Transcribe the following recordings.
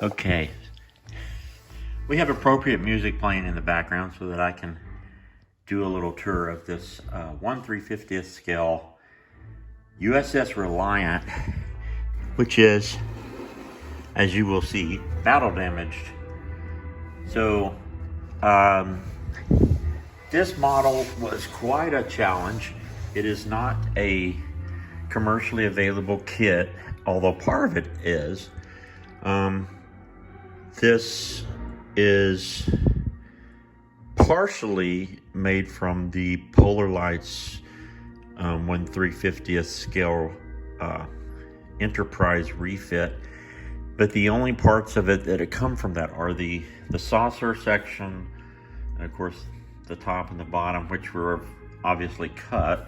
Okay, we have appropriate music playing in the background so that I can do a little tour of this 1/350th scale USS Reliant, which is, as you will see, battle damaged. So, this model was quite a challenge. It is not a commercially available kit, although part of it is. This is partially made from the Polar Lights 1/350th scale Enterprise refit, but the only parts of it that come from that are the saucer section, and of course the top and the bottom, which were obviously cut,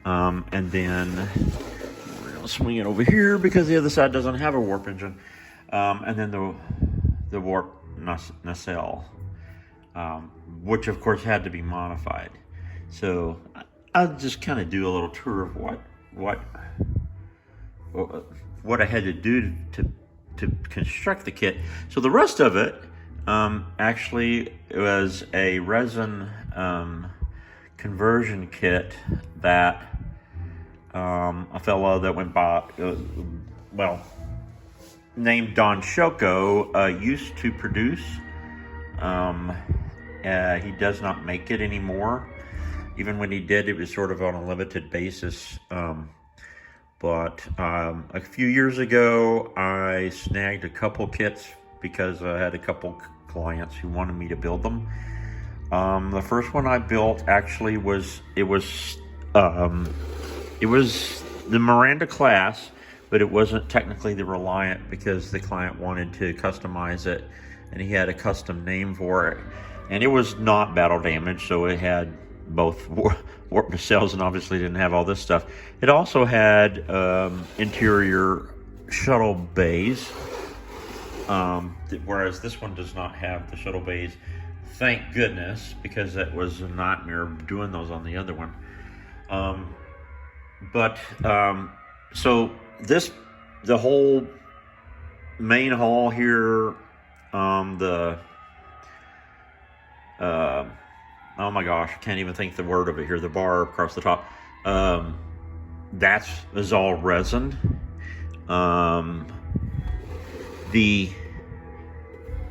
and then we're going to swing it over here because the other side doesn't have a warp engine, and then the warp nacelle, which of course had to be modified. So I'll just kind of do a little tour of what I had to do to construct the kit. So the rest of it actually was a resin conversion kit that a fellow that went by, named Don Shoko, used to produce. He does not make it anymore. Even when he did, it was sort of on a limited basis. But a few years ago, I snagged a couple kits because I had a couple clients who wanted me to build them. The first one I built actually was the Miranda class, but it wasn't technically the Reliant because the client wanted to customize it, and he had a custom name for it. And it was not battle damaged, so it had both warp nacelles and obviously didn't have all this stuff. It also had interior shuttle bays, whereas this one does not have the shuttle bays. Thank goodness, because that was a nightmare doing those on the other one. So the whole main hull here, oh my gosh, I can't even think the word of it here. The bar across the top, that is all resin.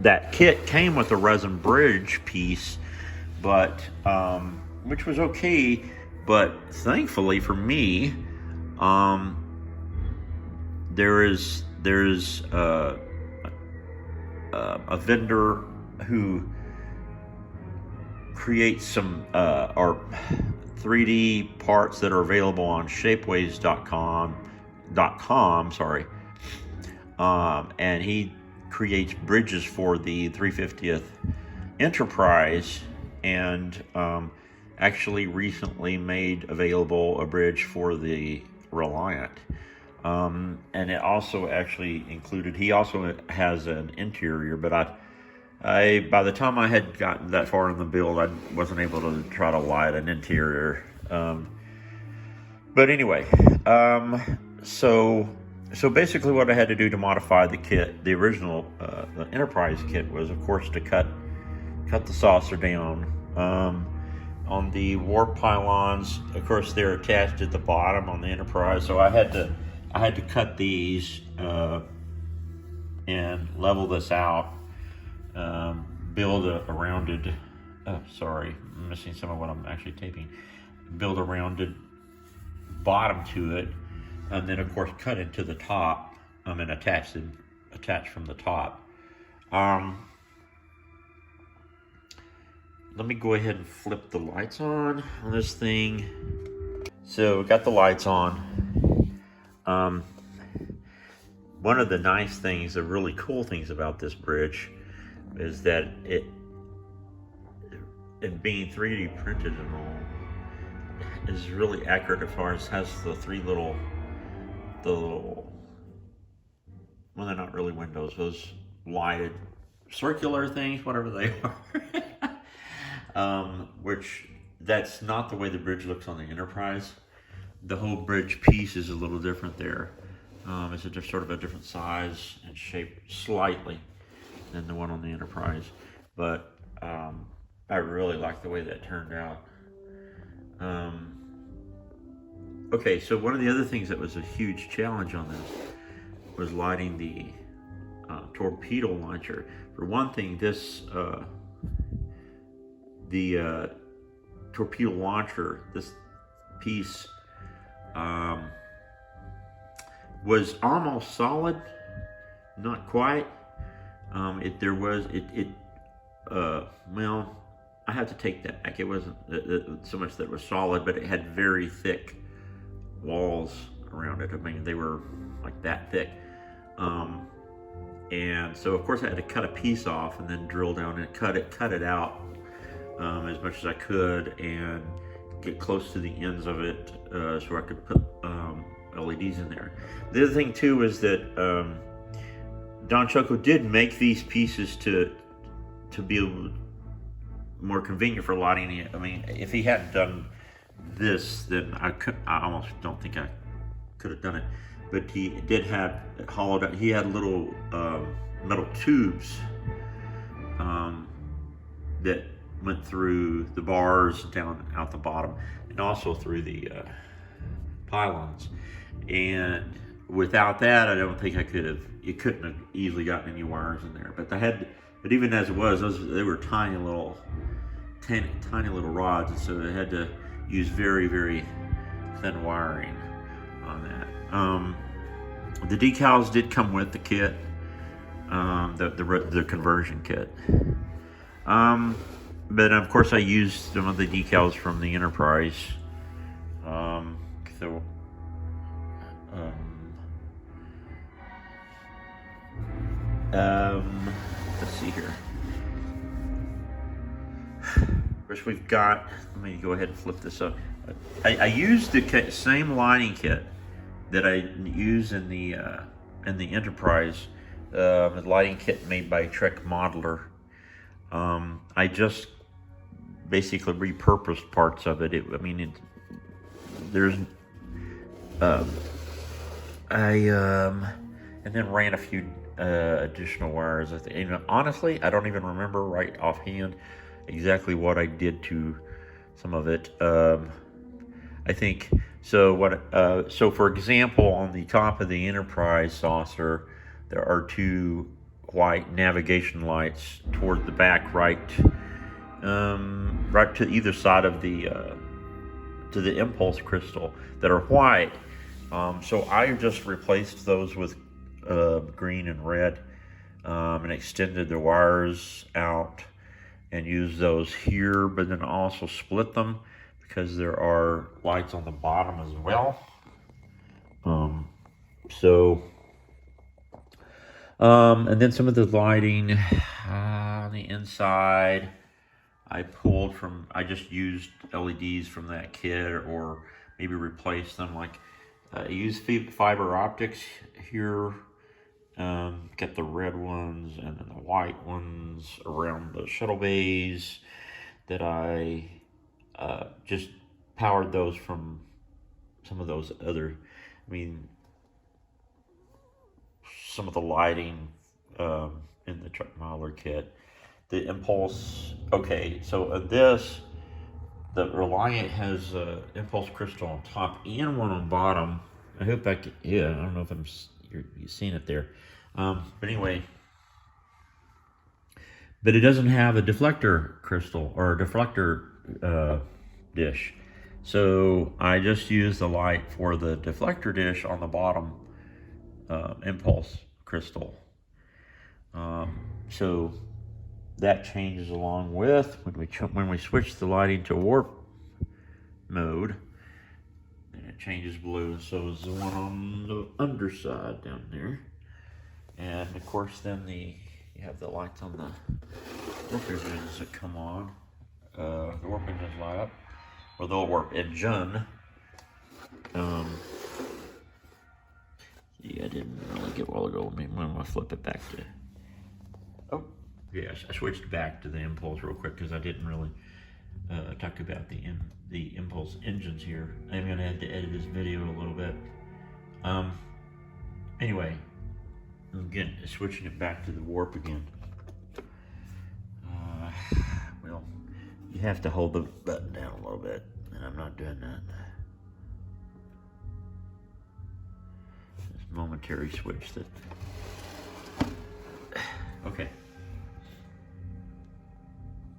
That kit came with a resin bridge piece, but which was okay. But thankfully for me, there's a vendor who creates some or 3D parts that are available on shapeways.com, and he creates bridges for the 350th Enterprise, and actually recently made available a bridge for the Reliant. And it also actually included, he also has an interior, but by the time I had gotten that far in the build, I wasn't able to try to light an interior. But anyway, so basically what I had to do to modify the kit, the original, the Enterprise kit, was of course to cut the saucer down. On the warp pylons, of course, they're attached at the bottom on the Enterprise, so I had to cut these and level this out. Build a rounded, sorry, I'm missing some of what I'm actually taping. Build a rounded bottom to it, and then of course cut into the top, and attach from the top. Let me go ahead and flip the lights on this thing. So got the lights on. One of the nice things, the really cool things about this bridge, is that it being 3D printed and all, is really accurate as far as has the little, well, they're not really windows, those lighted circular things, whatever they are. Which, that's not the way the bridge looks on the Enterprise. The whole bridge piece is a little different there. It's just sort of a different size and shape slightly than the one on the Enterprise. But I really like the way that turned out. Okay, so one of the other things that was a huge challenge on this was lighting the torpedo launcher. For one thing, the torpedo launcher, this piece was almost solid, not quite. Well, I have to take that back. It wasn't so much that it was solid, but it had very thick walls around it. I mean, they were like that thick. And so, of course, I had to cut a piece off and then drill down and cut it out as much as I could and get close to the ends of it so I could put LEDs in there. The other thing too is that Don Choco did make these pieces to be more convenient for lighting it. I mean, if he hadn't done this, then I almost don't think I could have done it. But he did have it hollowed out. He had little metal tubes that went through the bars down out the bottom, and also through the pylons. And without that, I don't think you couldn't have easily gotten any wires in there. But but even as it was, they were tiny little rods, and so they had to use very, very thin wiring on that. The decals did come with the kit, the conversion kit. But of course, I used some of the decals from the Enterprise. Let's see here. First, we've got. Let me go ahead and flip this up. I used the same lighting kit that I use in the Enterprise, the lighting kit made by Trek Modeler. I just basically repurposed parts of it. And then ran a few additional wires. Honestly, I don't even remember right offhand exactly what I did to some of it. I think so. So, for example, on the top of the Enterprise saucer, there are two white navigation lights toward the back, right to either side of the impulse crystal that are white. So I just replaced those with green and red, and extended the wires out and used those here, but then also split them because there are lights on the bottom as well. And then some of the lighting on the inside, I just used LEDs from that kit, or maybe replaced them. Like I used fiber optics here. Got the red ones and then the white ones around the shuttle bays that I just powered those from some of those other, some of the lighting in the Trek Modeler kit. The impulse, okay, so the Reliant has impulse crystal on top and one on bottom. I hope I don't know if you've seen it there. But anyway, but it doesn't have a deflector crystal or a deflector dish. So I just used the light for the deflector dish on the bottom impulse crystal. So that changes along with when we switch the lighting to warp mode, and it changes blue, and so is the one on the underside down there. And of course, then you have the lights on the warp engines that come on. The warp engines light up, or the warp engine. I didn't really get a while ago. I'm going to flip it back to. Oh, yes, I switched back to the impulse real quick because I didn't really talk about the impulse engines here. I'm going to have to edit this video a little bit. Anyway, again, switching it back to the warp again. Well, you have to hold the button down a little bit, and I'm not doing that. This momentary switch that. Okay.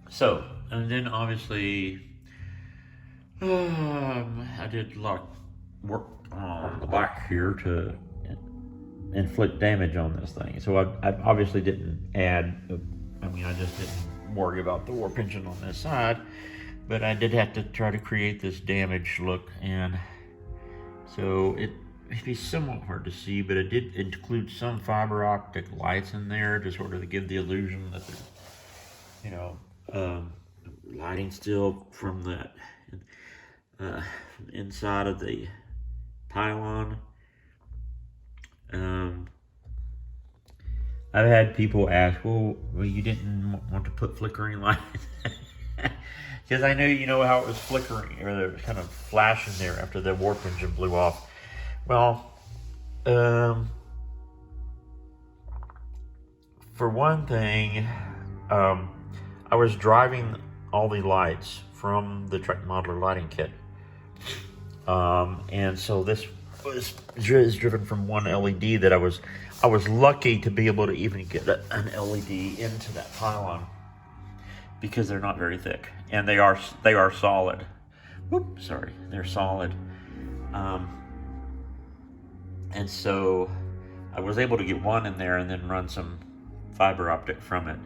So, and then obviously, I did a lot of work on the back here to inflict damage on this thing. So I obviously didn't add, I just didn't worry about the warp engine on this side, but I did have to try to create this damaged look, and so it may be somewhat hard to see, but it did include some fiber optic lights in there to sort of give the illusion that there's, lighting still from that inside of the pylon. I've had people ask, well, you didn't want to put flickering lights, because I knew, how it was flickering, or it was kind of flashing there after the warp engine blew off. Well, for one thing, I was driving all the lights from the Trek Modeler lighting kit, and so this is driven from one LED that I was lucky to be able to even get an LED into that pylon, because they're not very thick, and they are solid. They're solid. And so I was able to get one in there and then run some fiber optic from it.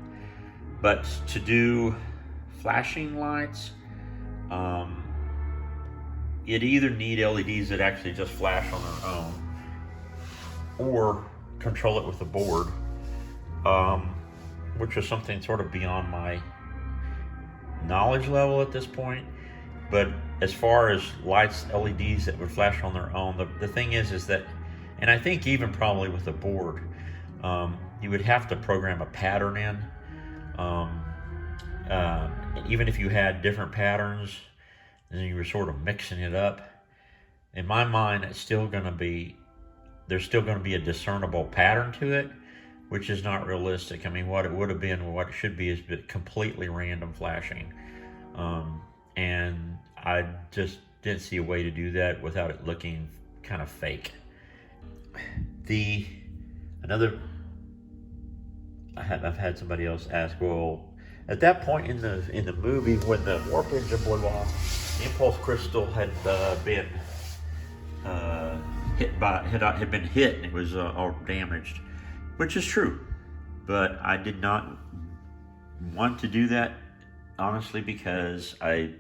But to do flashing lights, you'd either need LEDs that actually just flash on their own, or control it with a board, which is something sort of beyond my knowledge level at this point. But as far as lights, LEDs that would flash on their own, the thing is that, and I think even probably with a board, you would have to program a pattern in. Even if you had different patterns, and you were sort of mixing it up, in my mind, there's still going to be a discernible pattern to it, which is not realistic. I mean, what it would have been, what it should be, is completely random flashing. And I just didn't see a way to do that without it looking kind of fake. I've had somebody else ask, well, at that point in the movie, when the warp engine blew off, the impulse crystal had been hit, and it was all damaged, which is true. But I did not want to do that, honestly, because I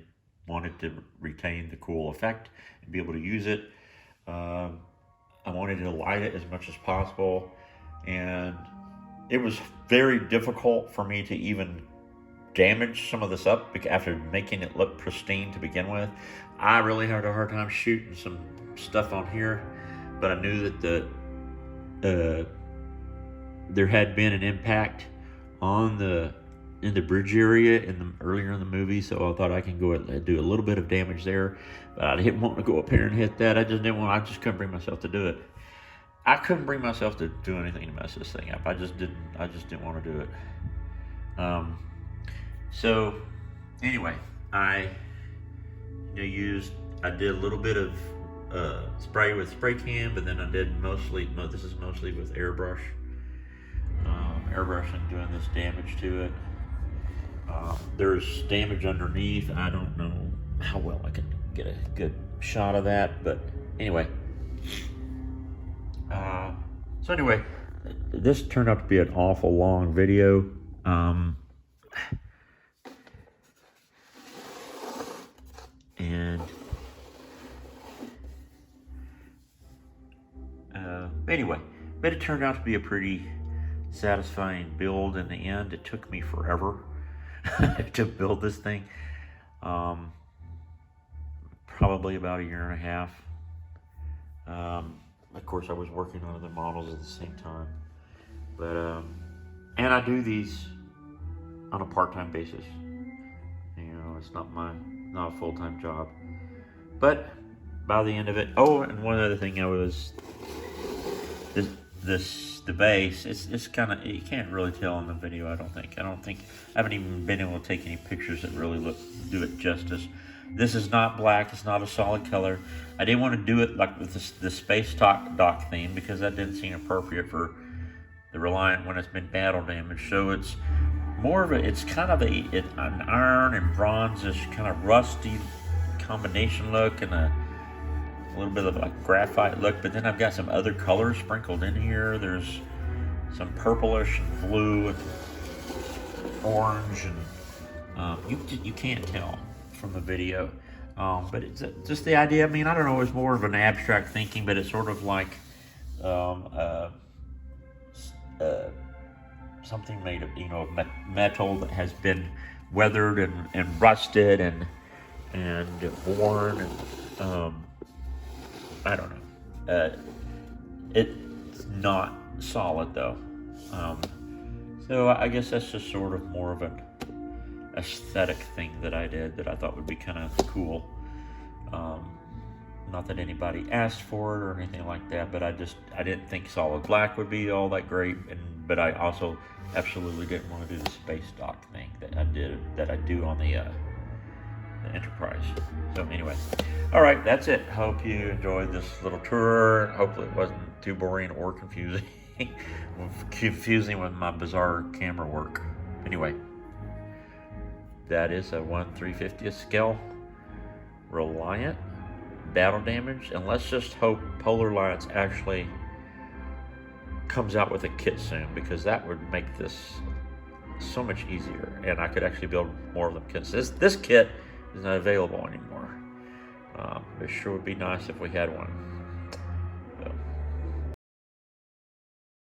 wanted to retain the cool effect and be able to use it. I wanted to light it as much as possible, and it was very difficult for me to even damage some of this up after making it look pristine to begin with. I really had a hard time shooting some stuff on here, but I knew that there had been an impact in the bridge area earlier in the movie, so I thought I can go and do a little bit of damage there. But I didn't want to go up here and hit that. I just couldn't bring myself to do it. I couldn't bring myself to do anything to mess this thing up. I just didn't want to do it. So anyway, I did a little bit of spray with spray can, but then I did this is mostly with airbrush. Airbrushing, doing this damage to it. There's damage underneath. I don't know how well I can get a good shot of that, but anyway. So anyway, this turned out to be an awful long video. Anyway, but it turned out to be a pretty satisfying build in the end. It took me forever to build this thing. Probably about a year and a half. Of course, I was working on other models at the same time. But, and I do these on a part-time basis. It's not a full-time job. But by the end of it, and one other thing, the base, it's kind of, you can't really tell in the video. I don't think I haven't even been able to take any pictures that really do it justice. This is not black. It's not a solid color. I didn't want to do it like with the space dock theme because that didn't seem appropriate for the Reliant when it's been battle damaged. So it's more of it's kind of an iron and bronze-ish kind of rusty combination look, and a little bit of like graphite look. But then I've got some other colors sprinkled in here. There's some purplish and blue and orange, and you can't tell from the video, but it's just the idea. I mean, I don't know, it's more of an abstract thinking, but it's sort of like something made of, of metal that has been weathered and rusted and worn, and I don't know. It's not solid though, so I guess that's just sort of more of an aesthetic thing that I did that I thought would be kind of cool. Not that anybody asked for it or anything like that, but I didn't think solid black would be all that great, but I also absolutely didn't want to do the space dock thing that I do on the Enterprise. So anyway, all right, that's it. Hope you enjoyed this little tour. Hopefully it wasn't too boring or confusing with my bizarre camera work. Anyway, that is a 1/350th scale Reliant battle damage, and let's just hope Polar Alliance actually comes out with a kit soon, because that would make this so much easier, and I could actually build more of them kits. This kit is not available anymore. It sure would be nice if we had one.